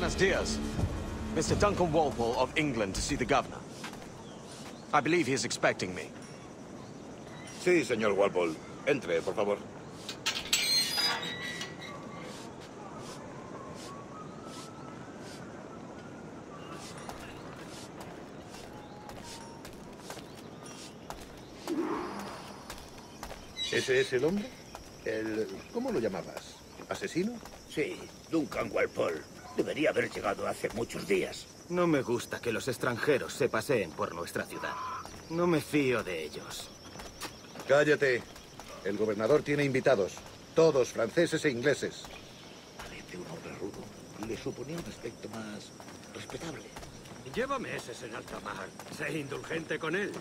Buenos dias. Mr. Duncan Walpole of England to see the governor. I believe he is expecting me. Sí, señor Walpole. Entre, por favor. ¿Ese es el hombre? ¿Cómo lo llamabas? ¿Asesino? Sí, Duncan Walpole. Debería haber llegado hace muchos días. No me gusta que los extranjeros se paseen por nuestra ciudad. No me fío de ellos. Cállate. El gobernador tiene invitados. Todos franceses e ingleses. Parece un hombre rudo. Le suponía un aspecto más respetable. Lleva meses en alta mar. Sé indulgente con él.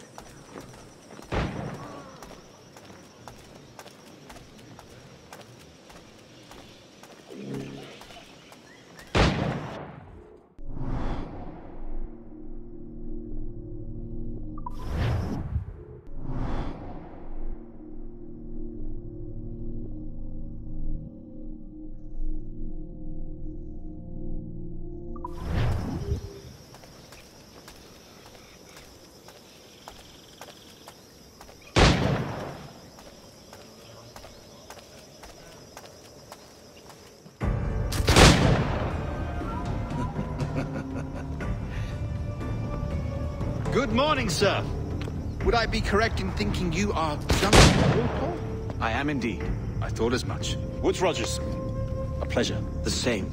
Good morning, sir. Would I be correct in thinking you are Duncan Walpole? I am indeed. I thought as much. Woods Rogers. A pleasure. The same.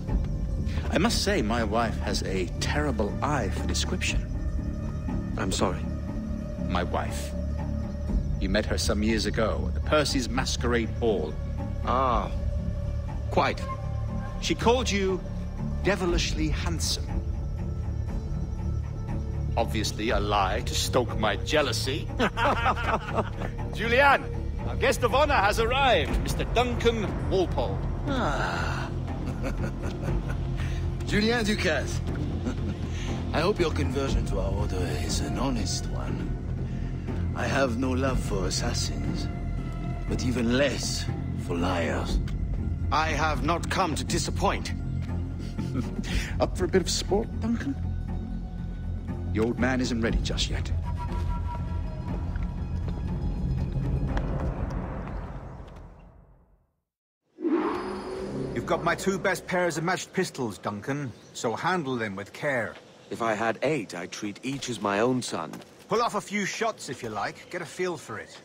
I must say, my wife has a terrible eye for description. I'm sorry. My wife. You met her some years ago at the Percy's Masquerade Ball. Ah, quite. She called you devilishly handsome. Obviously a lie to stoke my jealousy. Julianne, our guest of honor has arrived, Mr. Duncan Walpole. Ah. Julien Ducasse. I hope your conversion to our order is an honest one. I have no love for assassins, but even less for liars. I have not come to disappoint. Up for a bit of sport, Duncan? The old man isn't ready just yet. You've got my two best pairs of matched pistols, Duncan, so handle them with care. If I had 8, I'd treat each as my own son. Pull off a few shots if you like. Get a feel for it.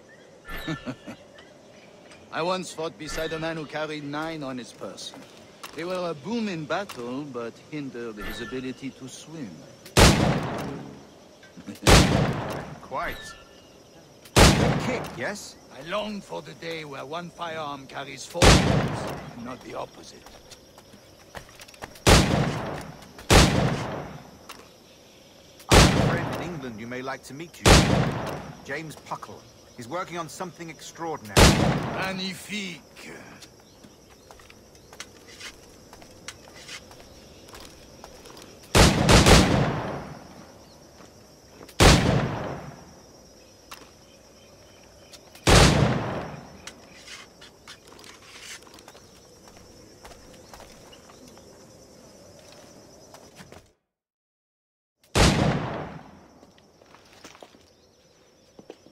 I once fought beside a man who carried 9 on his person. They were a boom in battle, but hindered his ability to swim. Quite. Good kick, yes? I long for the day where one firearm carries 4 bullets, and not the opposite. I have a friend in England you may like to meet you. James Puckle. He's working on something extraordinary. Magnifique.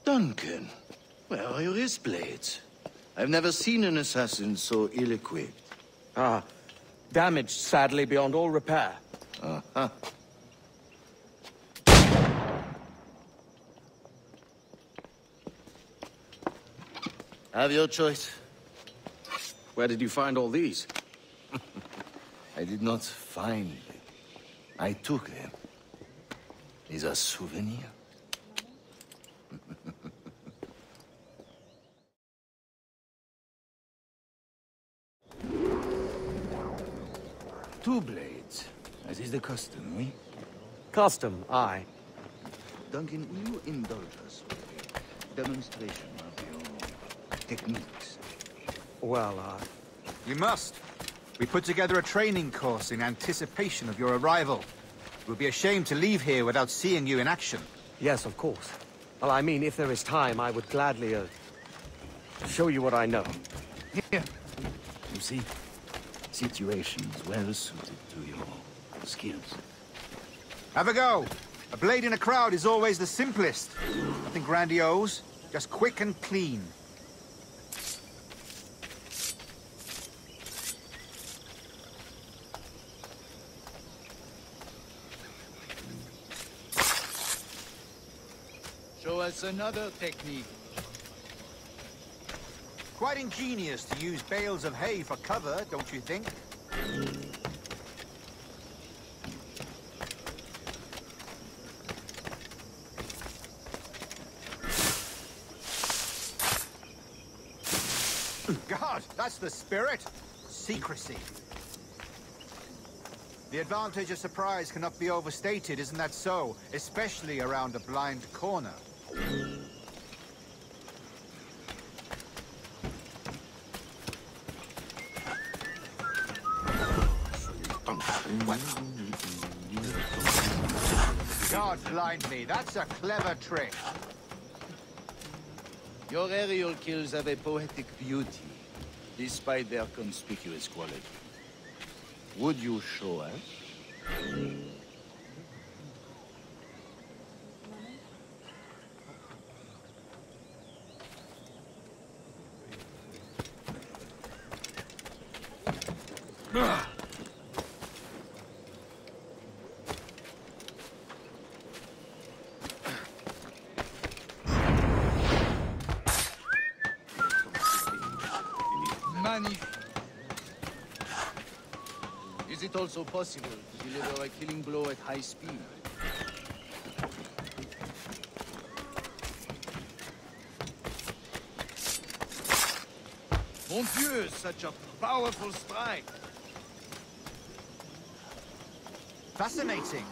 Duncan, where are your wrist blades? I've never seen an assassin so ill-equipped. Ah, damaged sadly beyond all repair. Uh-huh. Have your choice. Where did you find all these? I did not find them. I took them. These are souvenirs. Two blades, as is the custom, oui? Custom, aye. Duncan, will you indulge us with a demonstration of your techniques? Well, You must. We put together a training course in anticipation of your arrival. It would be a shame to leave here without seeing you in action. yes, of course. Well, I mean, if there is time, I would gladly, show you what I know. Here. You see? Situations well suited to your skills. Have a go. A blade in a crowd is always the simplest. Nothing grandiose, just quick and clean. Show us another technique. Quite ingenious to use bales of hay for cover, don't you think? God, that's the spirit. Secrecy. The advantage of surprise cannot be overstated, isn't that so? Especially around a blind corner. God blind me, that's a clever trick. Your aerial kills have a poetic beauty, despite their conspicuous quality. Would you show us? Is it also possible to deliver a killing blow at high speed? Mon Dieu, such a powerful strike! Fascinating.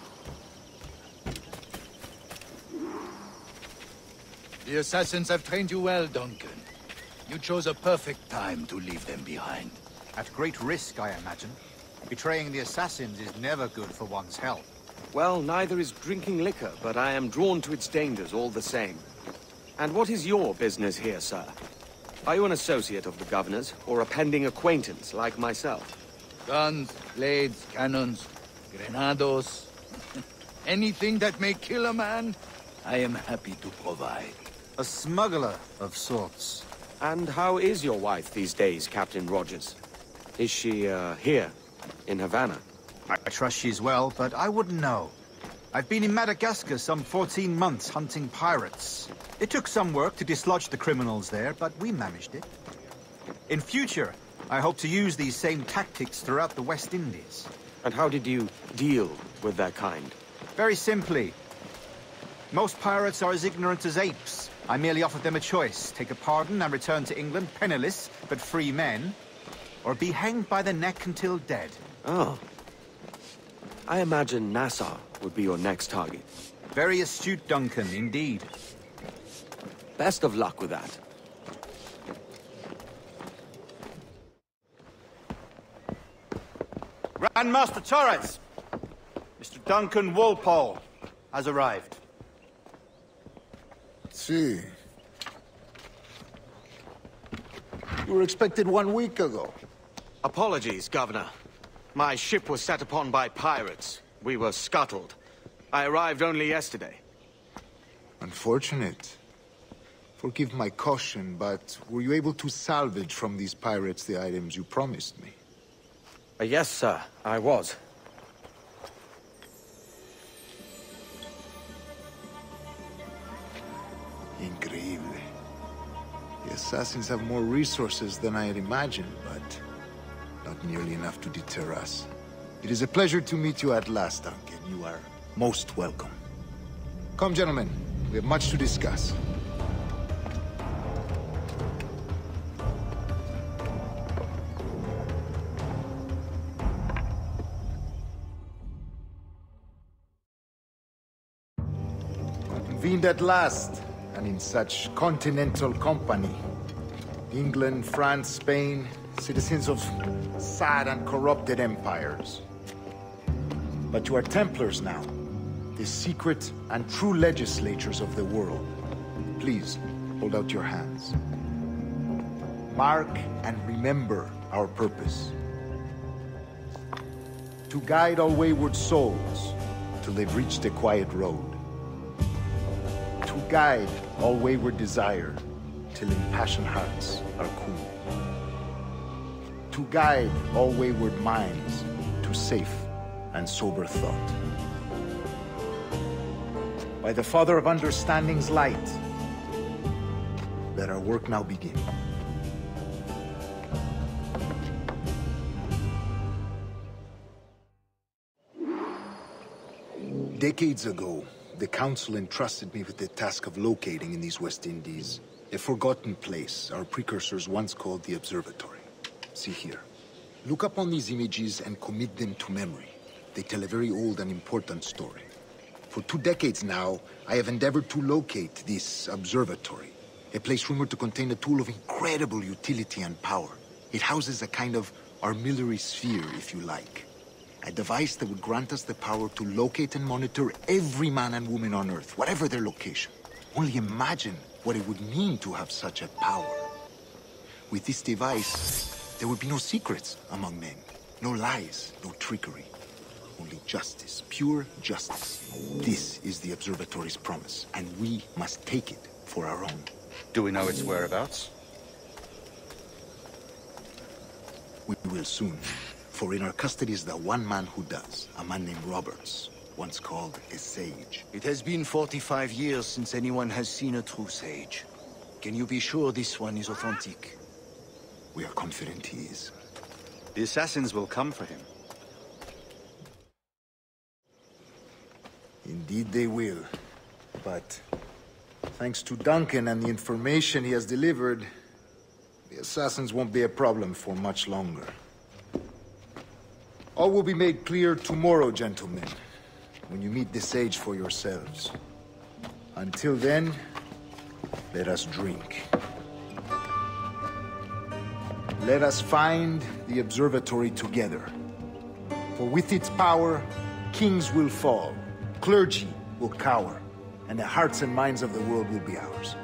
The assassins have trained you well, Duncan. You chose a perfect time to leave them behind. At great risk, I imagine. Betraying the assassins is never good for one's health. Well, neither is drinking liquor, but I am drawn to its dangers all the same. And what is your business here, sir? Are you an associate of the governor's, or a pending acquaintance like myself? Guns, blades, cannons, grenados. Anything that may kill a man, I am happy to provide. A smuggler of sorts. And how is your wife these days, Captain Rogers? Is she, here, in Havana? I trust she's well, but I wouldn't know. I've been in Madagascar some 14 months hunting pirates. It took some work to dislodge the criminals there, but we managed it. In future, I hope to use these same tactics throughout the West Indies. And how did you deal with their kind? Very simply. Most pirates are as ignorant as apes. I merely offered them a choice. Take a pardon and return to England penniless, but free men. Or be hanged by the neck until dead. Oh. I imagine Nassau would be your next target. Very astute, Duncan, indeed. Best of luck with that. Grandmaster Torres! Mr. Duncan Walpole has arrived. See. You were expected 1 week ago. Apologies, Governor. My ship was set upon by pirates. We were scuttled. I arrived only yesterday. Unfortunate. Forgive my caution, but were you able to salvage from these pirates the items you promised me? Yes, sir, I was. Increíble. The assassins have more resources than I had imagined, but not nearly enough to deter us. It is a pleasure to meet you at last, Duncan. You are most welcome. Come, gentlemen. We have much to discuss. Convened at last, and in such continental company. England, France, Spain, citizens of sad and corrupted empires. But you are Templars now, the secret and true legislators of the world. Please, hold out your hands. Mark and remember our purpose. To guide all wayward souls till they've reached a quiet road. To guide all wayward desire till impassioned hearts are cool. To guide all wayward minds to safe and sober thought. By the Father of Understanding's light, let our work now begin. Decades ago, the Council entrusted me with the task of locating in these West Indies a forgotten place our precursors once called the Observatory. See here. Look upon these images and commit them to memory. They tell a very old and important story. For 2 decades now, I have endeavored to locate this observatory, a place rumored to contain a tool of incredible utility and power. It houses a kind of armillary sphere, if you like. A device that would grant us the power to locate and monitor every man and woman on Earth, whatever their location. Only imagine what it would mean to have such a power. With this device, there would be no secrets among men, no lies, no trickery. Only justice, pure justice. This is the Observatory's promise, and we must take it for our own. Do we know its whereabouts? We will soon. For in our custody is the one man who does, a man named Roberts, once called a sage. It has been 45 years since anyone has seen a true sage. Can you be sure this one is authentic? We are confident he is. The assassins will come for him. Indeed they will. But thanks to Duncan and the information he has delivered, the assassins won't be a problem for much longer. All will be made clear tomorrow, gentlemen, when you meet the sage for yourselves. Until then, let us drink. Let us find the observatory together. For with its power, kings will fall, clergy will cower, and the hearts and minds of the world will be ours.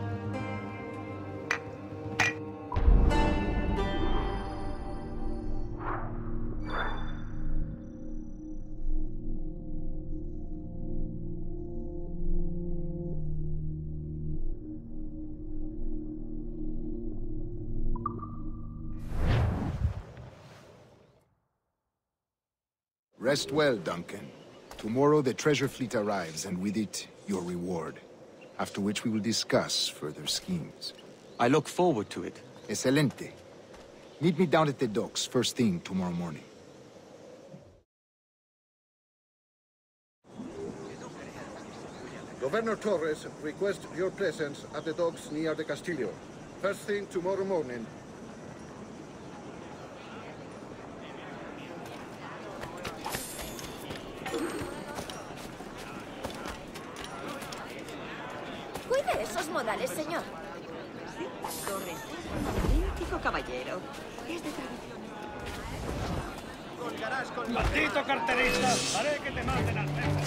Rest well, Duncan. Tomorrow the treasure fleet arrives, and with it, your reward. After which we will discuss further schemes. I look forward to it. Excelente. Meet me down at the docks first thing tomorrow morning. Governor Torres requests your presence at the docks near the Castillo. First thing tomorrow morning. Cuide esos modales, señor. Sí, Torres es un auténtico caballero. Es de tradición. Colgarás con ¡maldito carterista! ¡Haré que te maten al jefe!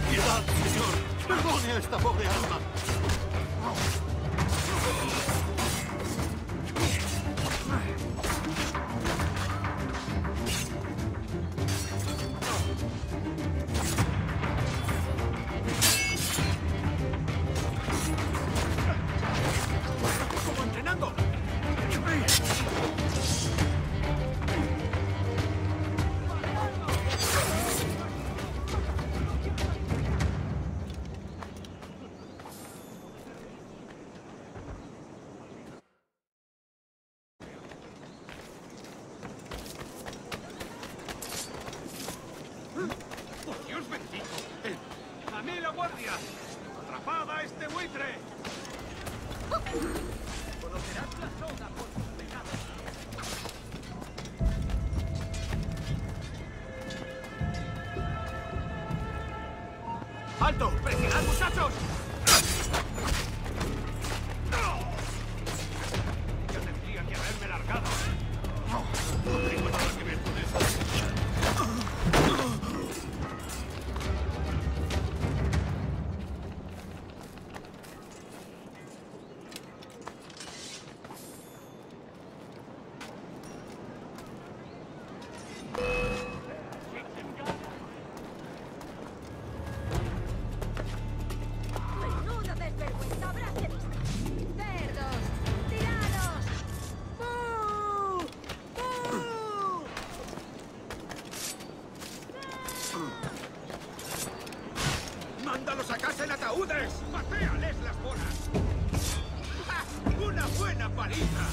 ¡Piedad, señor! ¡Perdone a esta pobre alma! ¡Alto! ¡Presionad, muchachos! Yo tendría que haberme largado. No tengo nada que ver con eso. paliza!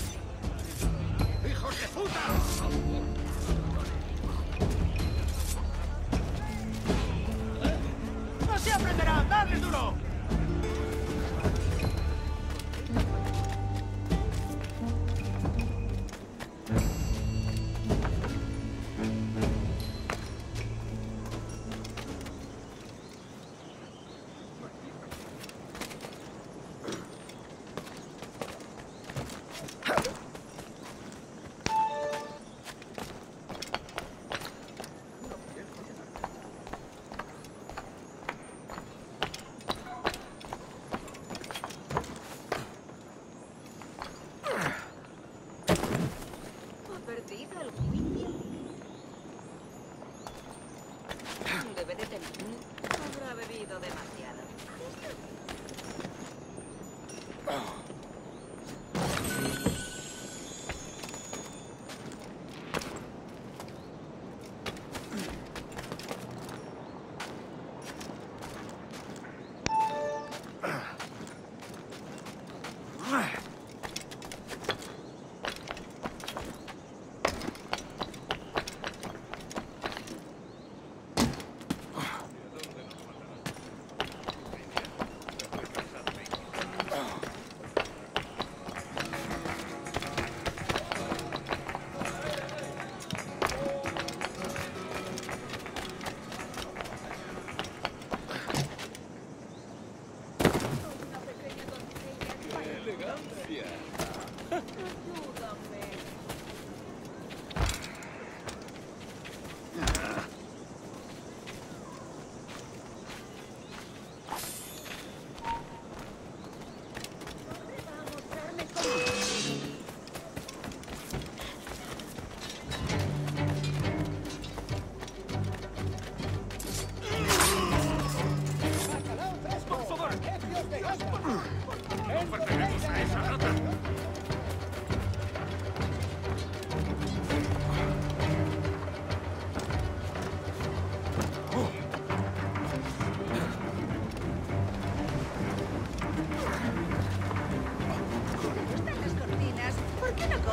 ¡Hijos de puta! ¡No se aprenderán! ¡Dadle duro! Debe de tener. Habrá bebido demasiado.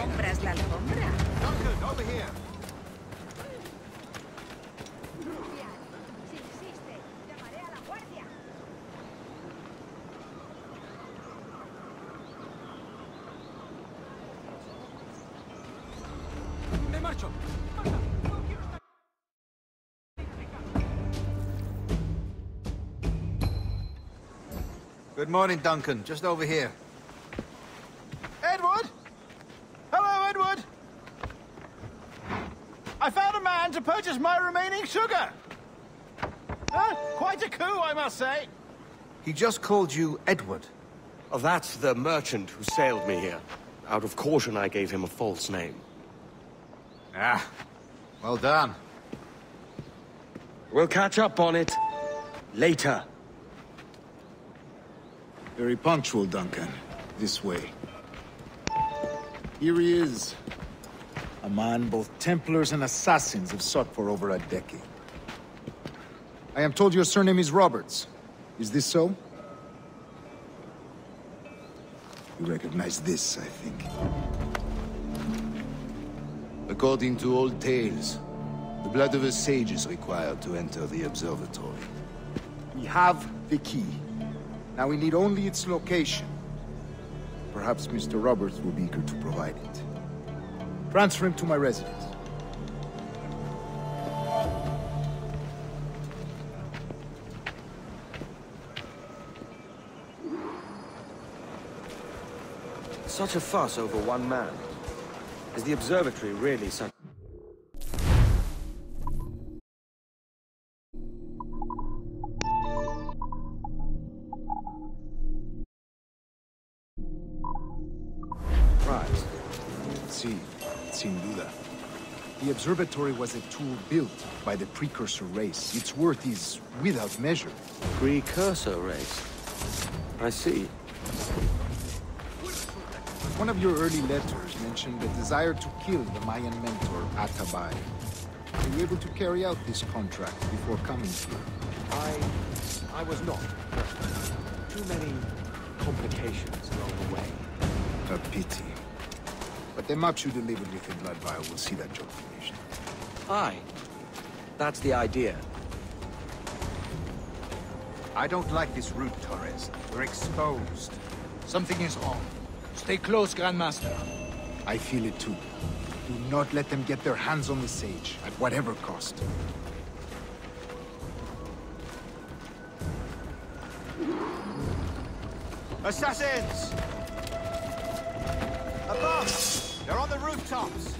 compras la alfombra? Duncan, over here. Si insiste, llamaré a la guardia. ¡Me marcho! Good morning, Duncan. Just over here. Edward? Hello, Edward! I found a man to purchase my remaining sugar! Quite a coup, I must say. He just called you Edward. Oh, that's the merchant who sailed me here. Out of caution, I gave him a false name. Ah, well done. We'll catch up on it later. Very punctual, Duncan. This way. Here he is. A man both Templars and Assassins have sought for over a decade. I am told your surname is Roberts. Is this so? You recognize this, I think. According to old tales, the blood of a sage is required to enter the observatory. We have the key. Now we need only its location. Perhaps Mr. Roberts will be eager to provide it. Transfer him to my residence. Such a fuss over one man. Is the observatory really such... Right. See, sin duda. The observatory was a tool built by the precursor race. Its worth is without measure. Precursor race? I see. One of your early letters mentioned the desire to kill the Mayan mentor, Atabay. Were you able to carry out this contract before coming here? I was not. Too many complications along the way. A pity. But the maps you delivered with the blood vial will see that job finished. Aye. That's the idea. I don't like this route, Torres. We're exposed. Something is wrong. Stay close, Grandmaster. I feel it too. Do not let them get their hands on the sage, at whatever cost. Assassins! Above! They're on the rooftops!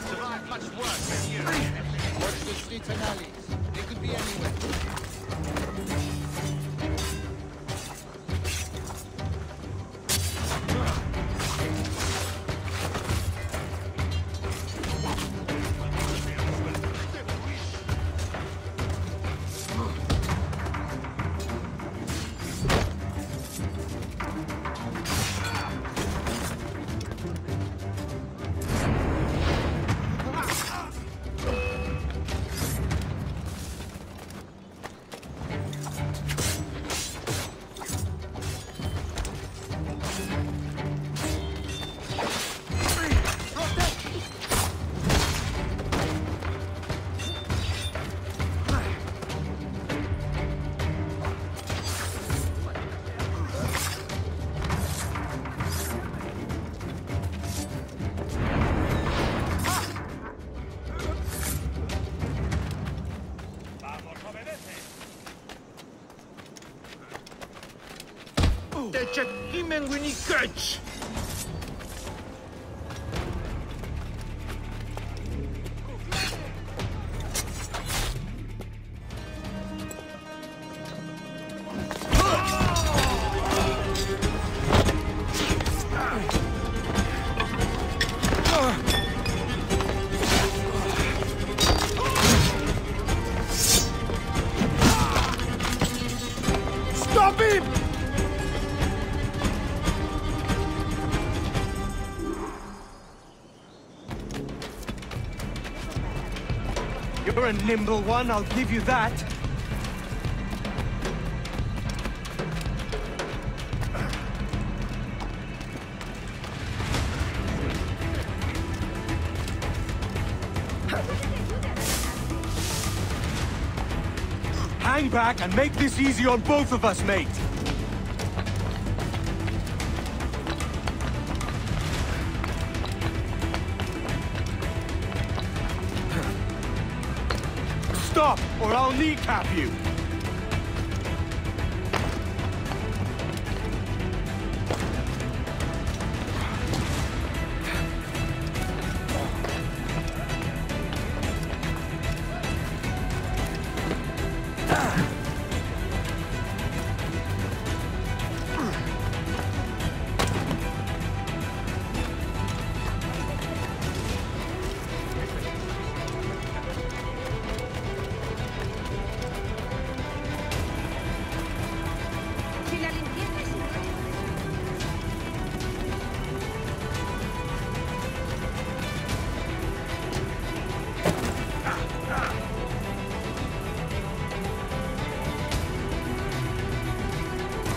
Survived much worse than you. Watch the streets and alleys. They could be anywhere. Stop him! You're a nimble one, I'll give you that. Hang back and make this easy on both of us, mate. Stop, or I'll kneecap you!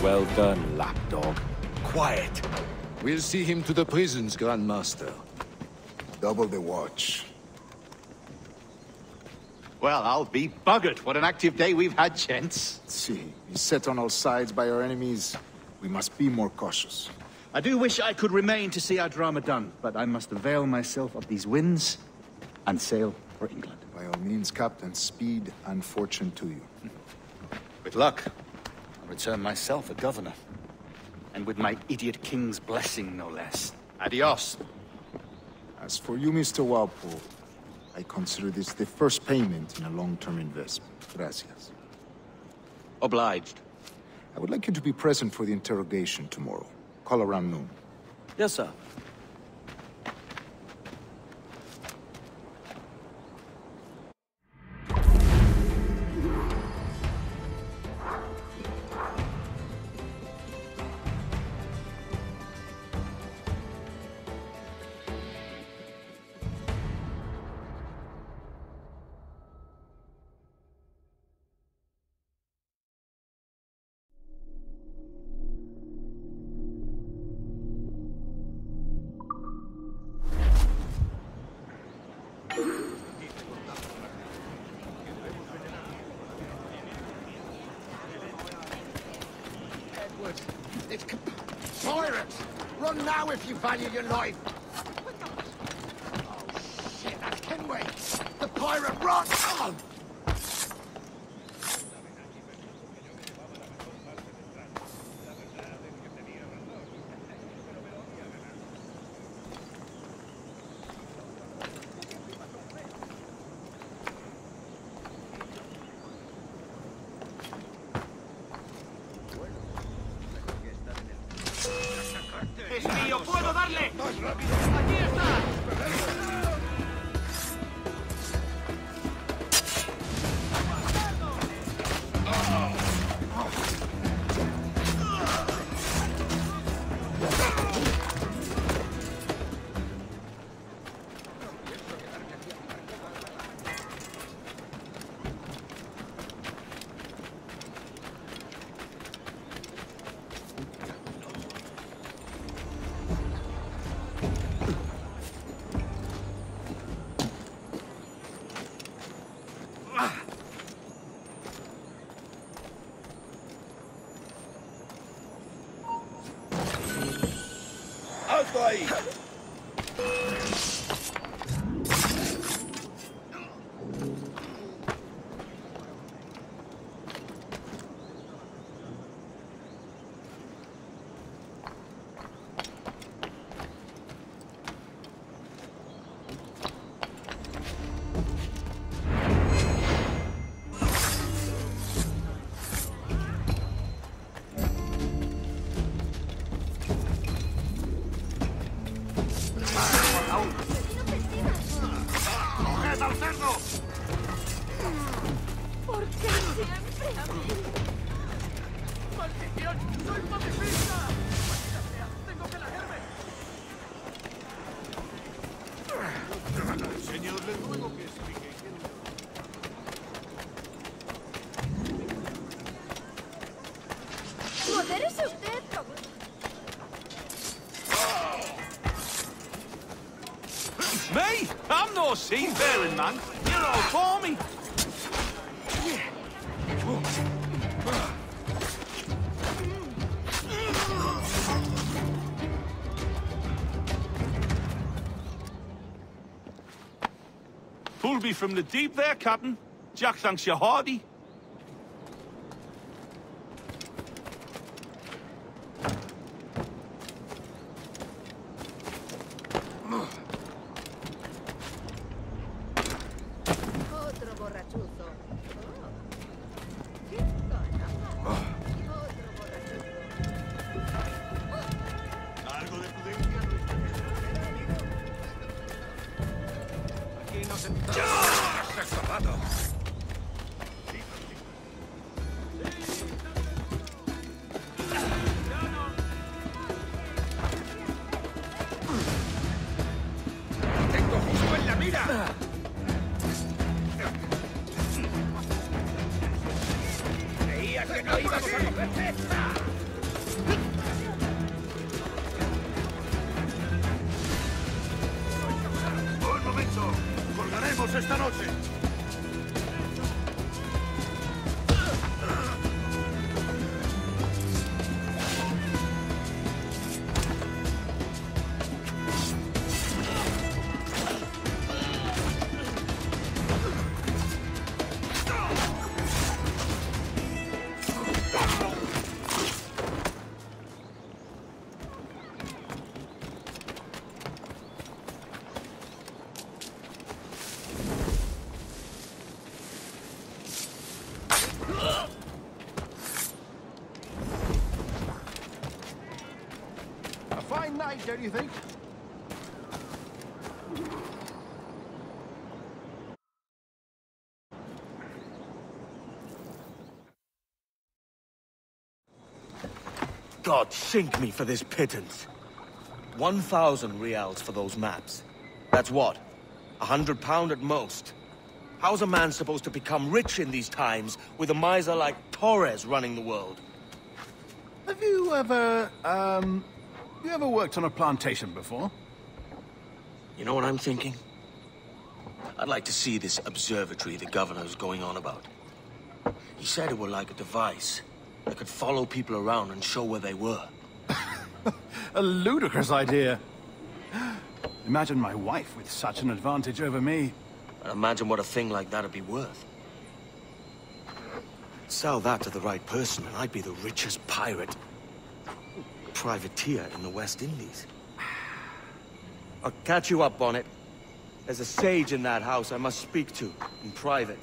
Well done, lapdog. Quiet. We'll see him to the prisons, Grandmaster. Double the watch. Well, I'll be buggered. What an active day we've had, gents. See, beset on all sides by our enemies. We must be more cautious. I do wish I could remain to see our drama done, but I must avail myself of these winds and sail for England. By all means, Captain, speed and fortune to you. With luck, I'll return myself a governor. And with my idiot king's blessing, no less. Adios. As for you, Mr. Walpole, I consider this the first payment in a long-term investment. Gracias. Obliged. I would like you to be present for the interrogation tomorrow. Call around noon. Yes, sir. It's pirates! Run now if you value your life! Oh, shit, that's Kenway! The pirate, run! Oh! ¡Es mío! ¡Puedo darle! ¡Aquí está! ¡Alto ahí! ¡Coged al cerdo! ¿Por qué siempre a mí? ¡Maldición! ¡Soy pacifista! ¡Maldita sea! ¡Tengo que lajerme! Señor, le ruego que explique. ¡Modérese usted! Me? I'm no seafaring man. You're all for me. Pulled me from the deep there, Captain. Jack thanks you hearty. Otro borrachuzo. ¿Qué zona? Otro borrachuzo. Algo de prudencia. Aquí no se... ¡Ya! ¡Ese zapato! ¡Tengo justo en la mira! Creía que no íbamos a coger esta. ¡Un momento! ¡Colgaremos esta noche! A fine night, don't you think? God sink me for this pittance. 1,000 reals for those maps. That's what? £100 at most. How's a man supposed to become rich in these times with a miser like Torres running the world? Have you ever worked on a plantation before? You know what I'm thinking? I'd like to see this observatory the governor's going on about. He said it were like a device that could follow people around and show where they were. A ludicrous idea. Imagine my wife with such an advantage over me. And imagine what a thing like that'd be worth. Sell that to the right person, and I'd be the richest pirate. Privateer in the West Indies. I'll catch you up, Bonnet. There's a sage in that house I must speak to, in private.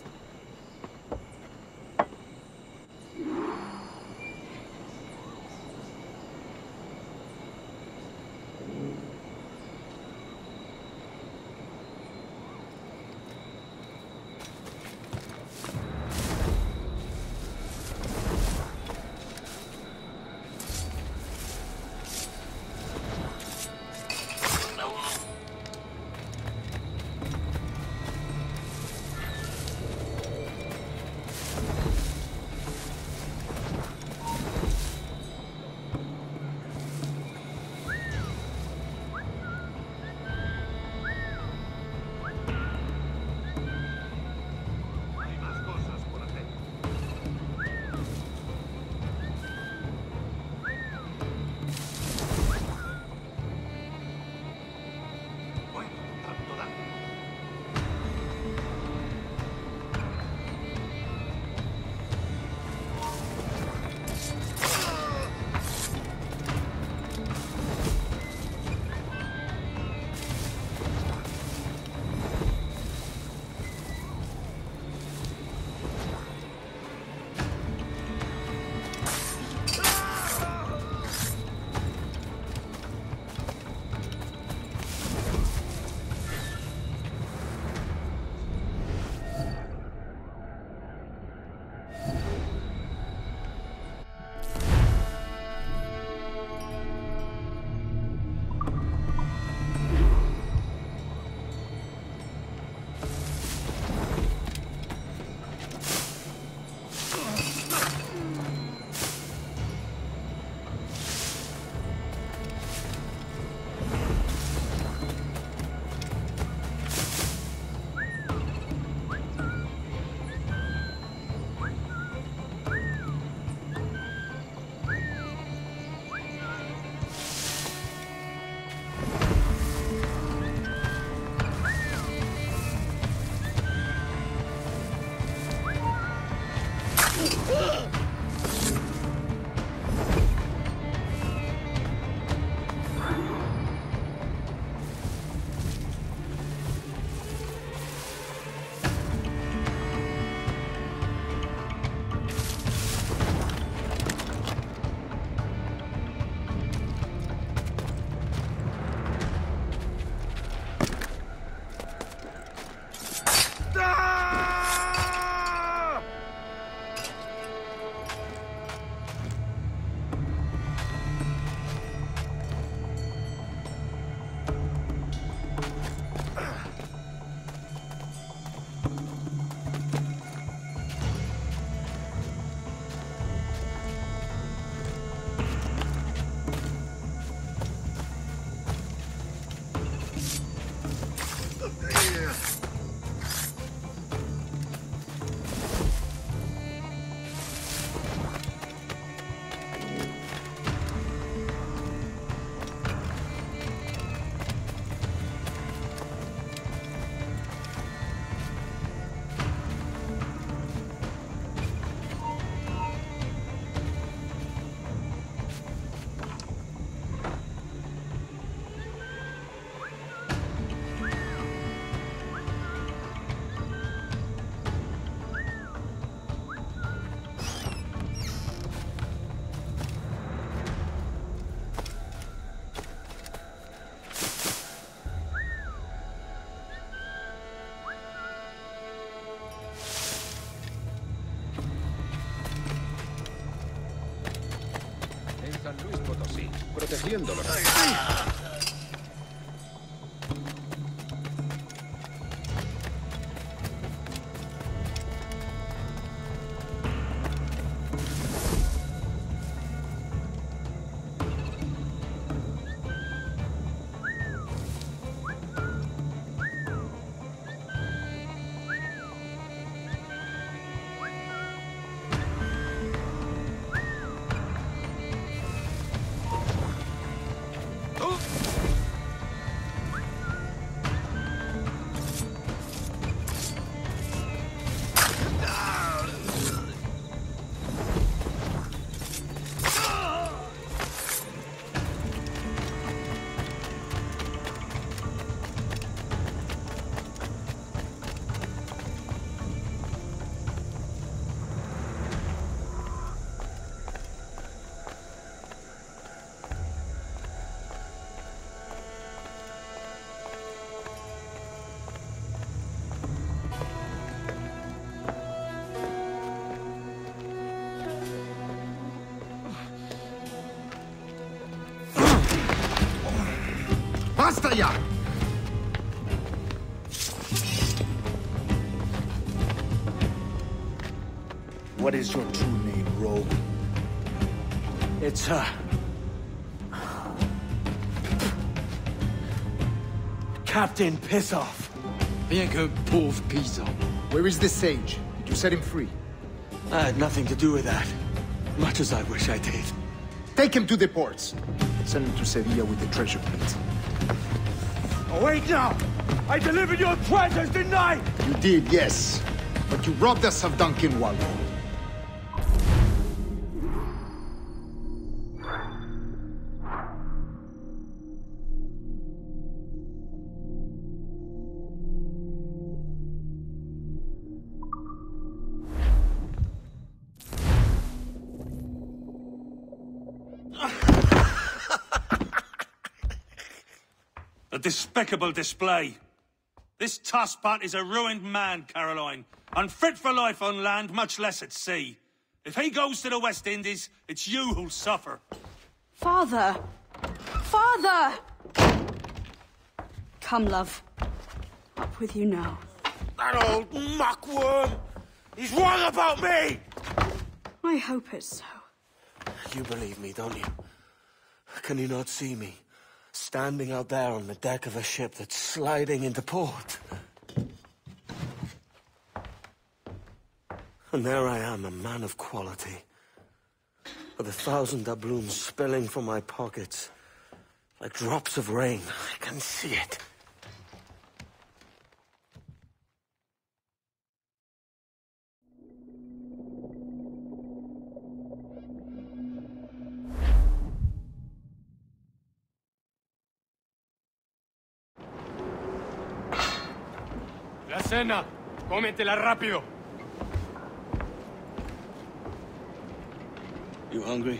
protegiéndolo. Fire! What is your true name, rogue? It's, Captain Pissoff. Bien que pauvre paysan. Where is the sage? Did you set him free? I had nothing to do with that. Much as I wish I did. Take him to the ports. Send him to Sevilla with the treasure plate. Oh, wait now! I delivered your treasures, didn't I? You did, yes. But you robbed us of Duncan Wallow. A despicable display. This tosspot is a ruined man, Caroline. Unfit for life on land, much less at sea. If he goes to the West Indies, it's you who'll suffer. Father! Father! Come, love. Up with you now. That old muckworm! He's wrong about me! I hope it's so. You believe me, don't you? Can you not see me? Standing out there on the deck of a ship that's sliding into port. And there I am, a man of quality. With 1,000 doubloons spilling from my pockets. Like drops of rain. I can see it. La cena. Cómetela rápido. You hungry?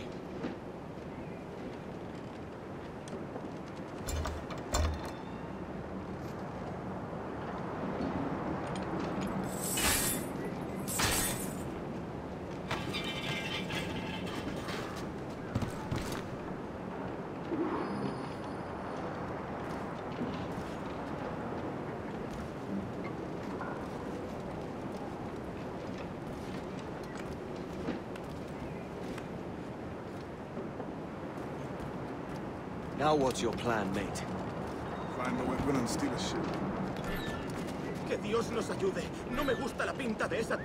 Now what's your plan, mate? Find a weapon and steal a ship. Que Dios nos ayude. No me gusta la pinta de esa...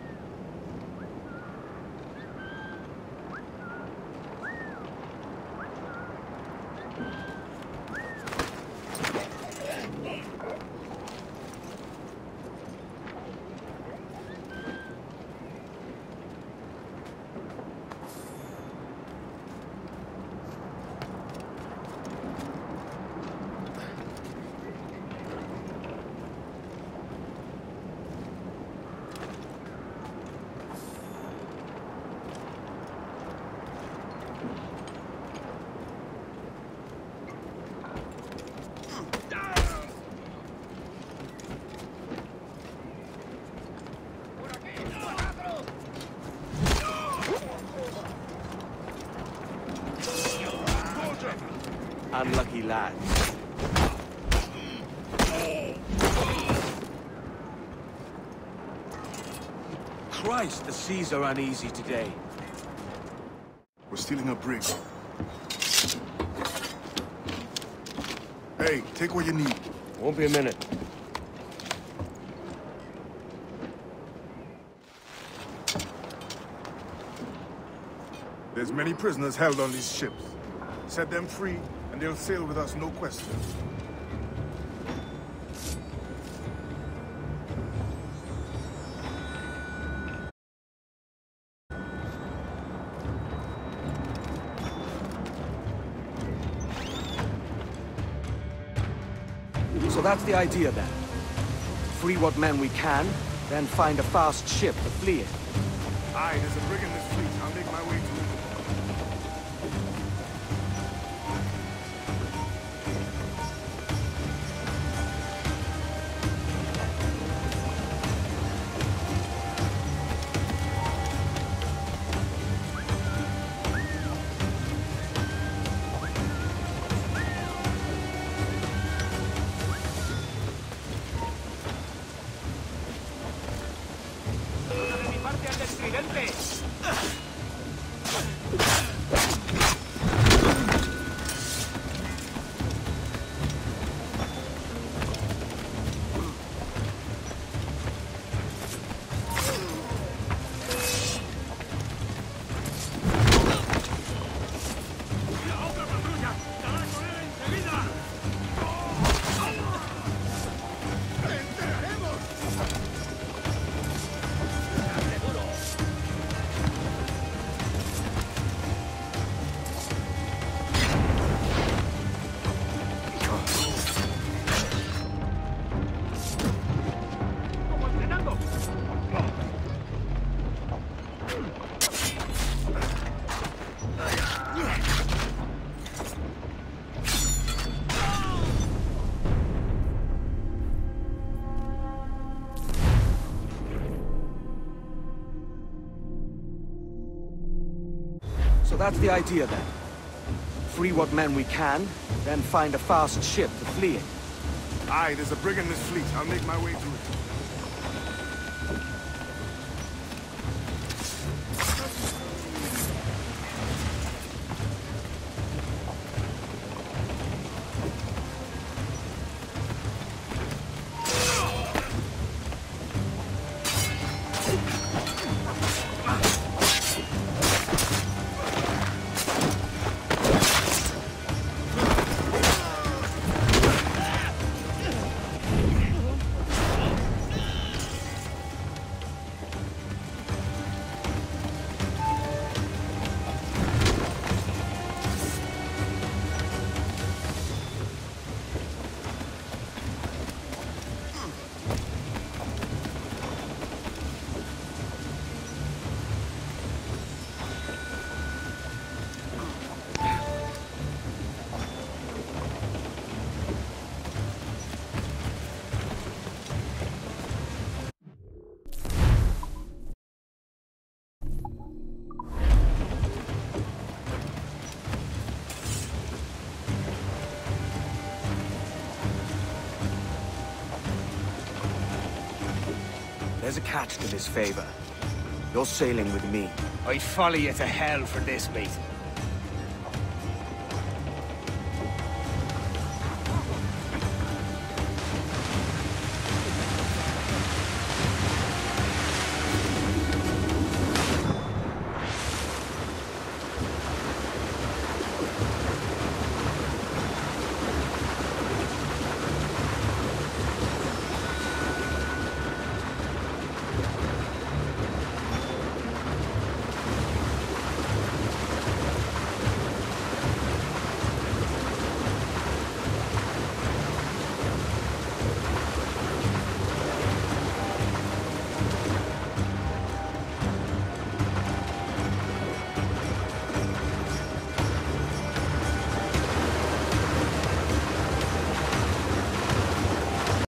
Unlucky lad. Christ, the seas are uneasy today. We're stealing a brig. Hey, take what you need. Won't be a minute. There's many prisoners held on these ships. Set them free, and they'll sail with us, no questions. So that's the idea then. Free what men we can, then find a fast ship to flee it. Aye, there's a brig in this fleet. I'll make my way to it. So that's the idea then. Free what men we can, then find a fast ship to flee in. Aye, there's a brig in this fleet. I'll make my way to it. There's a catch to this favor. You're sailing with me. I'd follow you to hell for this, mate.